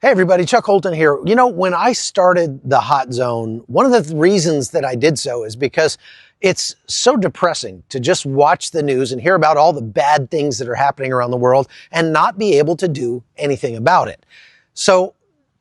Hey everybody, Chuck Holton here. You know, when I started the Hot Zone, one of the reasons that I did so is because it's so depressing to just watch the news and hear about all the bad things that are happening around the world and not be able to do anything about it. So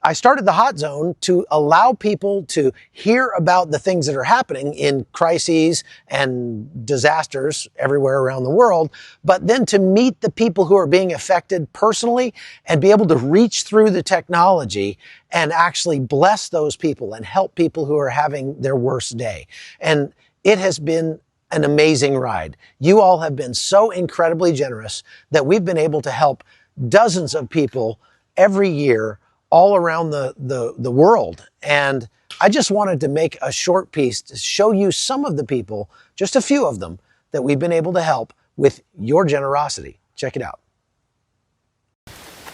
I started the Hot Zone to allow people to hear about the things that are happening in crises and disasters everywhere around the world, but then to meet the people who are being affected personally and be able to reach through the technology and actually bless those people and help people who are having their worst day. And it has been an amazing ride. You all have been so incredibly generous that we've been able to help dozens of people every year all around the world. And I just wanted to make a short piece to show you some of the people, just a few of them, that we've been able to help with your generosity. Check it out.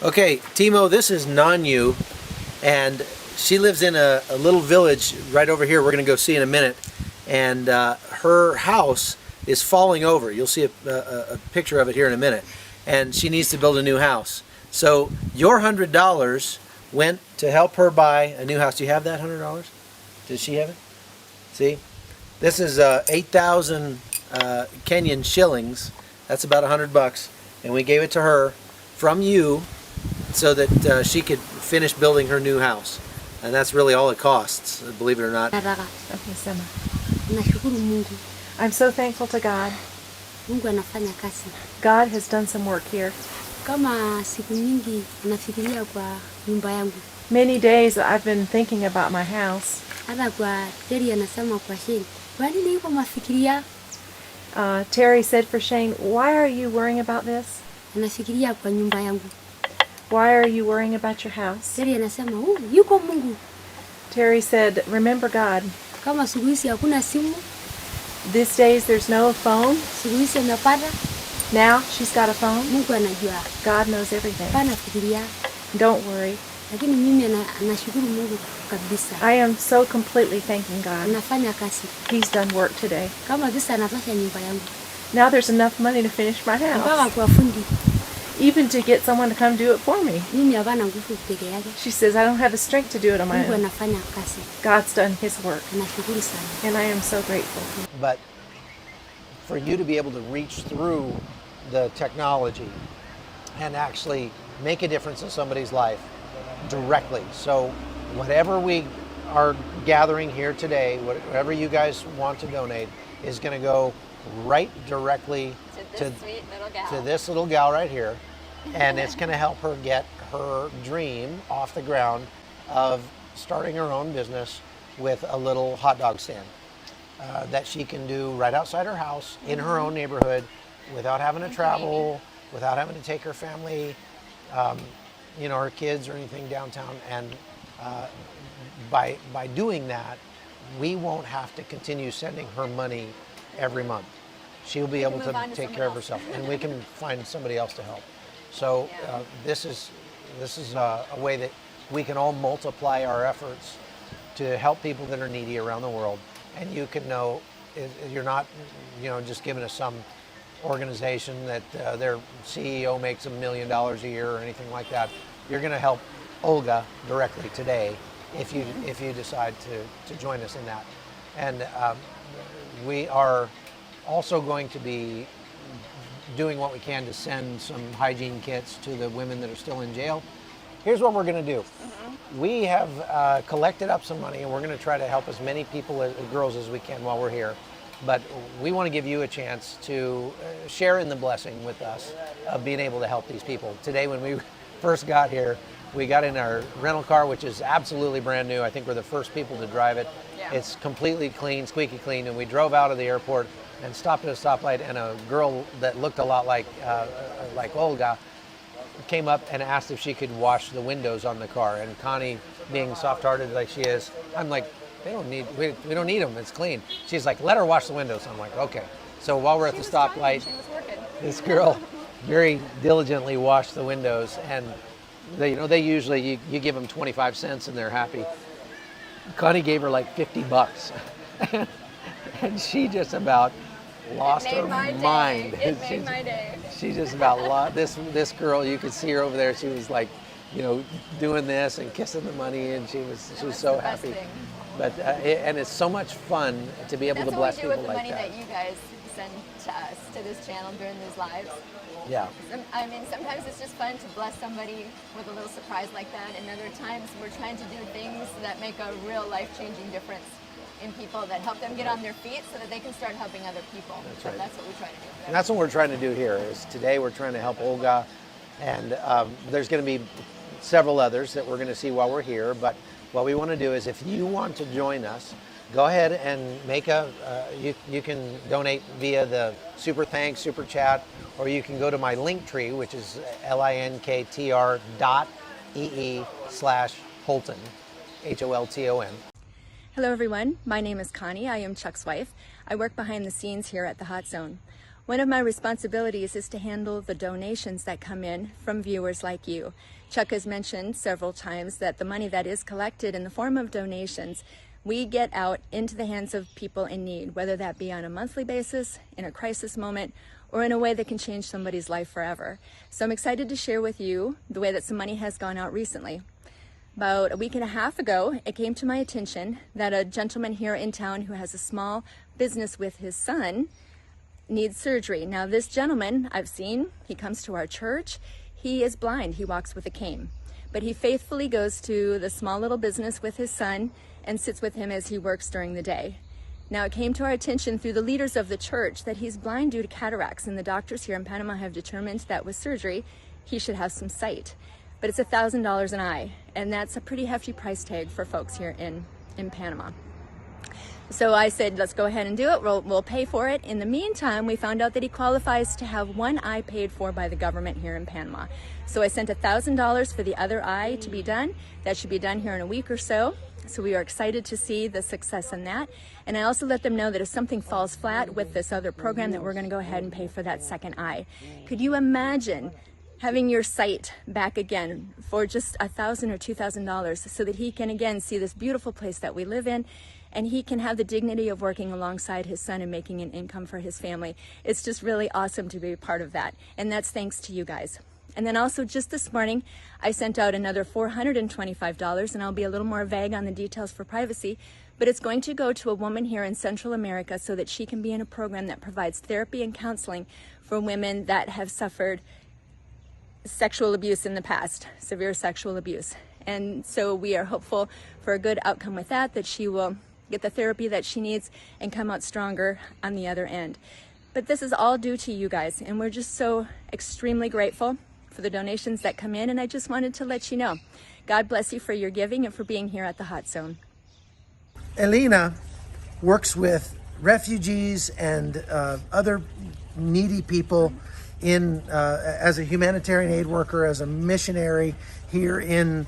Okay, Timo, this is Nanyu, and she lives in a little village right over here we're going to go see in a minute. And her house is falling over. You'll see a picture of it here in a minute. And she needs to build a new house. So your $100 went to help her buy a new house. Do you have that $100? Does she have it? See? This is 8,000 Kenyan shillings. That's about $100. And we gave it to her from you so that she could finish building her new house. And that's really all it costs, believe it or not. I'm so thankful to God. God has done some work here. Many days I've been thinking about my house. Terry said for Shane, why are you worrying about this? Why are you worrying about your house? Terry said, remember God. These days there's no phone. Now she's got a phone. God knows everything. Don't worry. I am so completely thanking God. He's done work today. Now there's enough money to finish my house. Even to get someone to come do it for me. She says, I don't have the strength to do it on my own. God's done His work. And I am so grateful. But for you to be able to reach through the technology and actually make a difference in somebody's life directly. So whatever we are gathering here today, whatever you guys want to donate, is going to go right directly to this little gal right here. And it's going to help her get her dream off the ground of starting her own business with a little hot dog stand that she can do right outside her house in her own neighborhood without having to travel, without having to take her family, her kids or anything downtown. And by doing that, we won't have to continue sending her money every month. She'll be able to take care of herself, and we can find somebody else to help. So this is a way that we can all multiply our efforts to help people that are needy around the world. And you can know you're not, just giving us some organization that their CEO makes $1 million a year or anything like that. You're going to help Olga directly today if you decide to join us in that. And we are also going to be doing what we can to send some hygiene kits to the women that are still in jail. Here's what we're going to do. We have collected up some money, and we're going to try to help as many people, girls, as we can while we're here. But we want to give you a chance to share in the blessing with us of being able to help these people. Today, when we first got here, we got in our rental car, which is absolutely brand new. I think we're the first people to drive it. Yeah. It's completely clean, squeaky clean, and we drove out of the airport and stopped at a stoplight, and a girl that looked a lot like Olga came up and asked if she could wash the windows on the car. And Connie, being soft-hearted like she is, I'm like, we don't need them, it's clean. She's like, let her wash the windows. I'm like, okay. So while we're at the stoplight, this girl very diligently washed the windows, and they usually, you give them 25 cents and they're happy. Connie gave her like $50. And she just about lost her mind. It made my day. She just about lost this girl. You could see her over there. She was like doing this and kissing the money, and she was so happy. But and it's so much fun to be able to bless people like that. That's what we do with the money that you guys send to us, to this channel during these lives. Yeah. I mean, sometimes it's just fun to bless somebody with a little surprise like that, and other times we're trying to do things that make a real life-changing difference in people, that help them get on their feet so that they can start helping other people. That's right. That's what we try to do. And that's what we're trying to do here. Is today we're trying to help Olga, and there's going to be several others that we're going to see while we're here. But what we want to do is, if you want to join us, go ahead and make you can donate via the Super Thanks, Super Chat, or you can go to my link tree, which is linktr.ee/Holton, Holton. Hello everyone, my name is Connie. I am Chuck's wife. I work behind the scenes here at the Hot Zone. One of my responsibilities is to handle the donations that come in from viewers like you. Chuck has mentioned several times that the money that is collected in the form of donations, we get out into the hands of people in need, whether that be on a monthly basis, in a crisis moment, or in a way that can change somebody's life forever. So I'm excited to share with you the way that some money has gone out recently. About a week and a half ago, it came to my attention that a gentleman here in town who has a small business with his son needs surgery. Now this gentleman, I've seen, he comes to our church. He is blind, he walks with a cane, but he faithfully goes to the small little business with his son and sits with him as he works during the day. Now it came to our attention through the leaders of the church that he's blind due to cataracts, and the doctors here in Panama have determined that with surgery, he should have some sight. But it's $1,000 an eye, and that's a pretty hefty price tag for folks here in Panama. So I said, let's go ahead and do it. We'll pay for it. In the meantime, we found out that he qualifies to have one eye paid for by the government here in Panama. So I sent $1,000 for the other eye to be done. That should be done here in a week or so. So we are excited to see the success in that. And I also let them know that if something falls flat with this other program, that we're going to go ahead and pay for that second eye. Could you imagine having your sight back again for just $1,000 or $2,000 so that he can again see this beautiful place that we live in, and he can have the dignity of working alongside his son and making an income for his family? It's just really awesome to be a part of that, and that's thanks to you guys. And then also just this morning, I sent out another $425, and I'll be a little more vague on the details for privacy, but it's going to go to a woman here in Central America so that she can be in a program that provides therapy and counseling for women that have suffered sexual abuse in the past, severe sexual abuse. And so we are hopeful for a good outcome with that she will get the therapy that she needs and come out stronger on the other end. But this is all due to you guys, and we're just so extremely grateful for the donations that come in, and I just wanted to let you know. God bless you for your giving and for being here at the Hot Zone. Elena works with refugees and other needy people as a humanitarian aid worker, as a missionary here in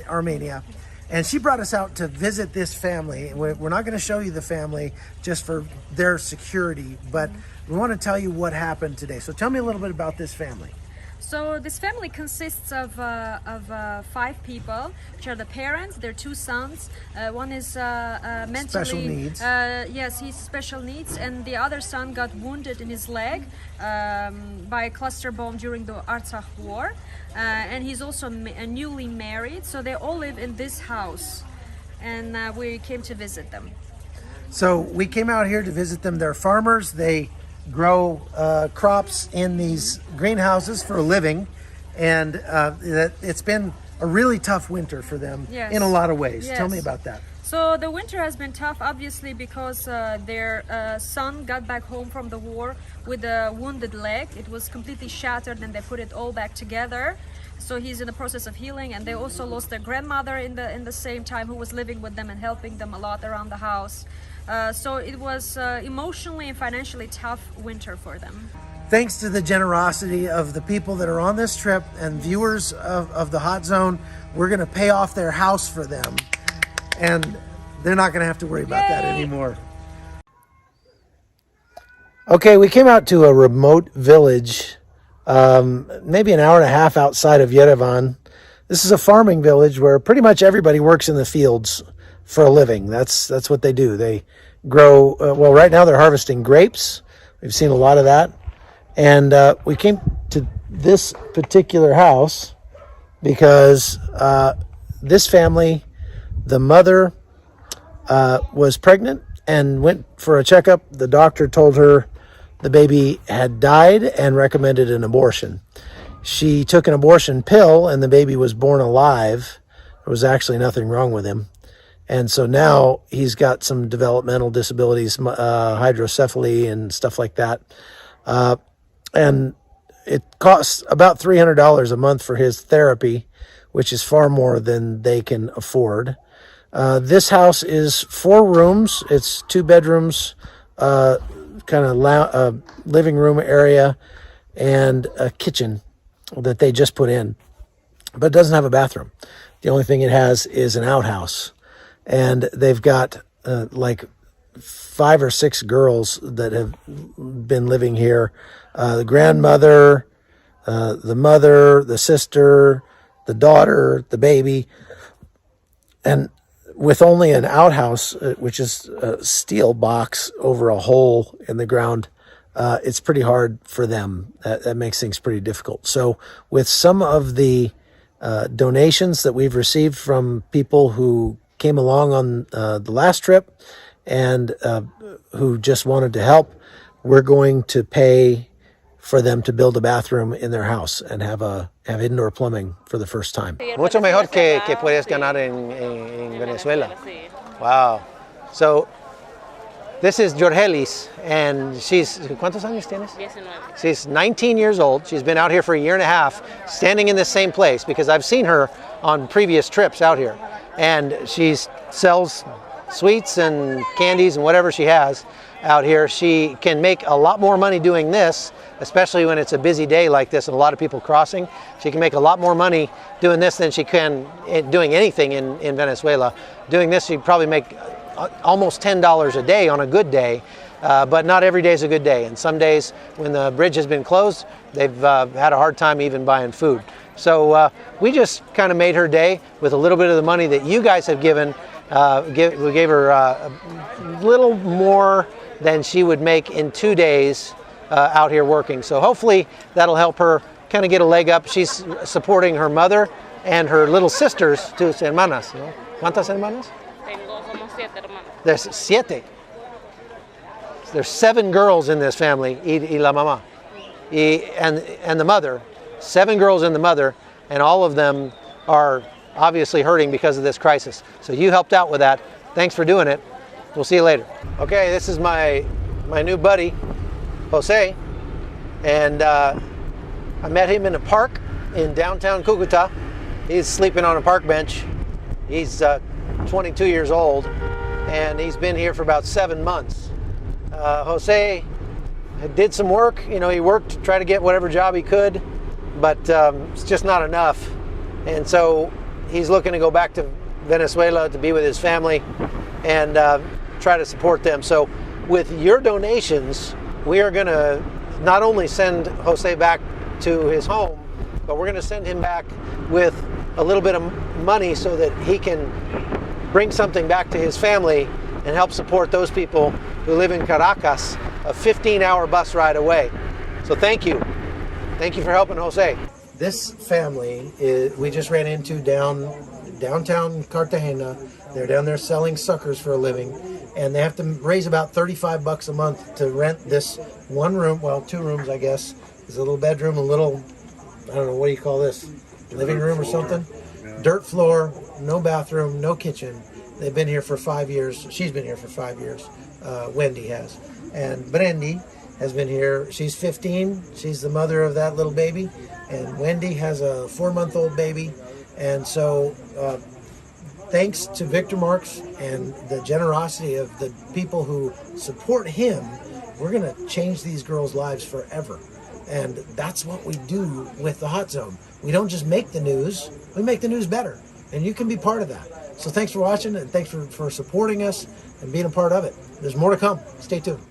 Armenia. And she brought us out to visit this family. We're not going to show you the family just for their security, but we want to tell you what happened today. So tell me a little bit about this family. So this family consists of 5 people, which are the parents, their 2 sons. One is mentally special needs. Yes, he's special needs, and the other son got wounded in his leg by a cluster bomb during the Artsakh war, and he's also newly married. So they all live in this house, and we came to visit them. So we came out here to visit them. They're farmers. They grow crops in these greenhouses for a living, and it's been a really tough winter for them. Yes. In a lot of ways. Yes. Tell me about that. So the winter has been tough, obviously, because their son got back home from the war with a wounded leg. It was completely shattered, and they put it all back together. So he's in the process of healing, and they also lost their grandmother in the same time, who was living with them and helping them a lot around the house. So it was emotionally and financially tough winter for them. Thanks to the generosity of the people that are on this trip and viewers of the Hot Zone, we're going to pay off their house for them, and they're not going to have to worry about that anymore. Okay, we came out to a remote village, maybe an hour and a half outside of Yerevan. This is a farming village where pretty much everybody works in the fields for a living. That's what they do. They grow, well, right now they're harvesting grapes. We've seen a lot of that. And we came to this particular house. because this family, the mother was pregnant and went for a checkup. The doctor told her the baby had died and recommended an abortion. She took an abortion pill and the baby was born alive. There was actually nothing wrong with him. And so now he's got some developmental disabilities, hydrocephaly and stuff like that. And it costs about $300 a month for his therapy, which is far more than they can afford. This house is 4 rooms. It's 2 bedrooms, kind of living room area, and a kitchen that they just put in. But it doesn't have a bathroom. The only thing it has is an outhouse. And they've got like 5 or 6 girls that have been living here. The grandmother, the mother, the sister, the daughter, the baby. And with only an outhouse, which is a steel box over a hole in the ground, it's pretty hard for them. That makes things pretty difficult. So with some of the donations that we've received from people who came along on the last trip and who just wanted to help, we're going to pay for them to build a bathroom in their house and have indoor plumbing for the first time. Mucho mejor que puedes ganar en Venezuela. Wow. So this is Jorgelis, and she's, ¿cuántos años tienes? 19. She's 19 years old. She's been out here for a year and a half, standing in this same place because I've seen her on previous trips out here. And she sells sweets and candies and whatever she has out here. She can make a lot more money doing this, especially when it's a busy day like this and a lot of people crossing. She can make a lot more money doing this than she can doing anything in Venezuela. Doing this, she'd probably make almost $10 a day on a good day, but not every day is a good day. And some days when the bridge has been closed, they've had a hard time even buying food. So we just kind of made her day with a little bit of the money that you guys have given. We gave her a little more than she would make in 2 days out here working. So hopefully that'll help her kind of get a leg up. She's supporting her mother and her little sisters, 2 hermanas. ¿No? ¿Cuántas hermanas? Tengo como 7 hermanas. There's 7. There's 7 girls in this family, y la mamá, and the mother. 7 girls and the mother, and all of them are obviously hurting because of this crisis. So you helped out with that. Thanks for doing it. We'll see you later. Okay, this is my new buddy, Jose, and I met him in a park in downtown Cucuta. He's sleeping on a park bench. He's 22 years old, and he's been here for about 7 months. Jose did some work. You know, he worked to try to get whatever job he could, but it's just not enough. And so he's looking to go back to Venezuela to be with his family and try to support them. So with your donations, we are going to not only send Jose back to his home, but we're going to send him back with a little bit of money so that he can bring something back to his family and help support those people who live in Caracas, a 15-hour bus ride away. So thank you. Thank you for helping Jose. This family, we just ran into downtown Cartagena. They're down there selling suckers for a living, and they have to raise about $35 a month to rent this one room, well, 2 rooms, I guess. There's a little bedroom, a little, I don't know, what do you call this? Living room or something? Dirt floor, no bathroom, no kitchen. They've been here for 5 years. She's been here for 5 years. Wendy has. And Brandy has been here. She's 15. She's the mother of that little baby. And Wendy has a 4-month-old baby. And so thanks to Victor Marx and the generosity of the people who support him, we're going to change these girls' lives forever. And that's what we do with the Hot Zone. We don't just make the news, we make the news better. And you can be part of that. So thanks for watching, and thanks for supporting us and being a part of it. There's more to come. Stay tuned.